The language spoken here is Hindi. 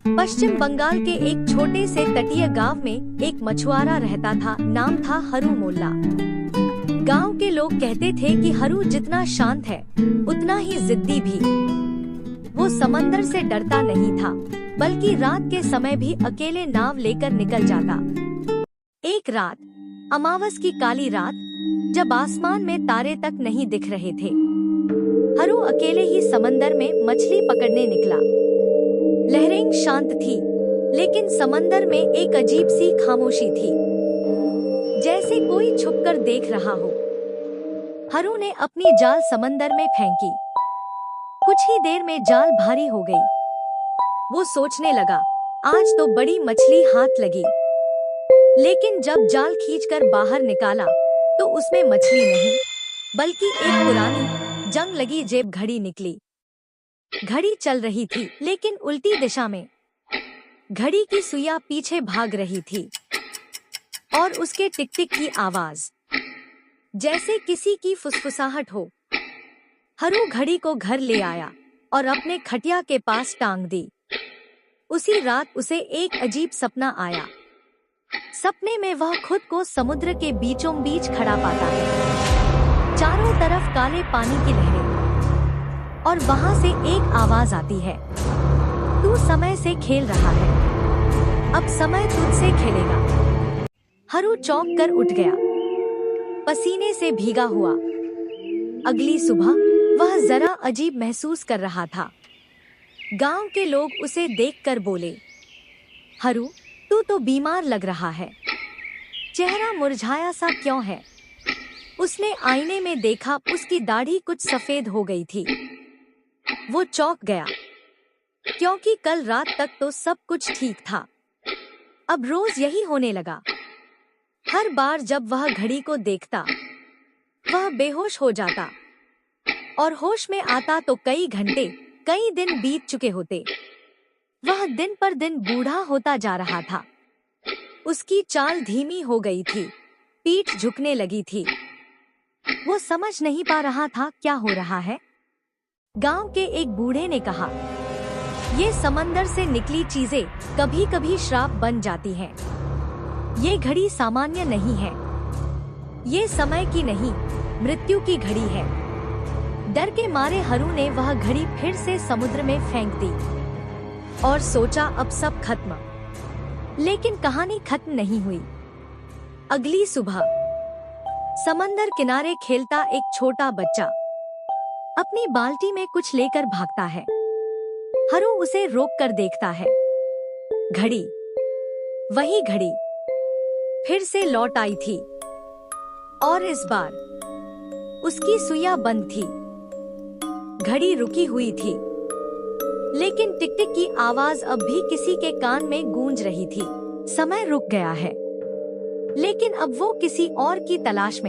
पश्चिम बंगाल के एक छोटे से तटीय गांव में एक मछुआरा रहता था। नाम था हरू मोल्ला। गांव के लोग कहते थे कि हरू जितना शांत है उतना ही जिद्दी भी। वो समंदर से डरता नहीं था, बल्कि रात के समय भी अकेले नाव लेकर निकल जाता। एक रात, अमावस की काली रात, जब आसमान में तारे तक नहीं दिख रहे थे, हरू अकेले ही समंदर में मछली पकड़ने निकला। लहरें शांत थी, लेकिन समंदर में एक अजीब सी खामोशी थी, जैसे कोई छुपकर देख रहा हो। हरू ने अपनी जाल समंदर में फेंकी। कुछ ही देर में जाल भारी हो गई। वो सोचने लगा, आज तो बड़ी मछली हाथ लगी। लेकिन जब जाल खींचकर बाहर निकाला, तो उसमें मछली नहीं, बल्कि एक पुरानी जंग लगी जेब घड़ी निकली। घड़ी चल रही थी, लेकिन उल्टी दिशा में। घड़ी की सुइयां पीछे भाग रही थी, और उसके टिक टिक की आवाज जैसे किसी की फुसफुसाहट हो। हरू घड़ी को घर ले आया और अपने खटिया के पास टांग दी। उसी रात उसे एक अजीब सपना आया। सपने में वह खुद को समुद्र के बीचों बीच खड़ा पाता है। चारों तरफ काले पानी की लहरें, और वहां से एक आवाज आती है, तू समय से खेल रहा है, अब समय तुझसे खेलेगा। हरू चौंक कर उठ गया, पसीने से भीगा हुआ। अगली सुबह वह जरा अजीब महसूस कर रहा था। गांव के लोग उसे देखकर बोले, हरू, तू तो बीमार लग रहा है, चेहरा मुरझाया सा क्यों है? उसने आईने में देखा, उसकी दाढ़ी कुछ सफेद हो गई थी। वो चौंक गया, क्योंकि कल रात तक तो सब कुछ ठीक था। अब रोज यही होने लगा। हर बार जब वह घड़ी को देखता, वह बेहोश हो जाता, और होश में आता तो कई घंटे, कई दिन बीत चुके होते। वह दिन पर दिन बूढ़ा होता जा रहा था। उसकी चाल धीमी हो गई थी, पीठ झुकने लगी थी। वो समझ नहीं पा रहा था क्या हो रहा है। गांव के एक बूढ़े ने कहा, ये समंदर से निकली चीजें कभी कभी श्राप बन जाती हैं। ये घड़ी सामान्य नहीं है, ये समय की नहीं, मृत्यु की घड़ी है। डर के मारे हरू ने वह घड़ी फिर से समुद्र में फेंक दी और सोचा अब सब खत्म। लेकिन कहानी खत्म नहीं हुई। अगली सुबह समंदर किनारे खेलता एक छोटा बच्चा अपनी बाल्टी में कुछ लेकर भागता है। हरू उसे रोक कर देखता है। घड़ी, वही घड़ी, फिर से लौट आई थी, और इस बार उसकी सुइयां बंद थी। घड़ी रुकी हुई थी, लेकिन टिक टिक की आवाज अब भी किसी के कान में गूंज रही थी। समय रुक गया है, लेकिन अब वो किसी और की तलाश में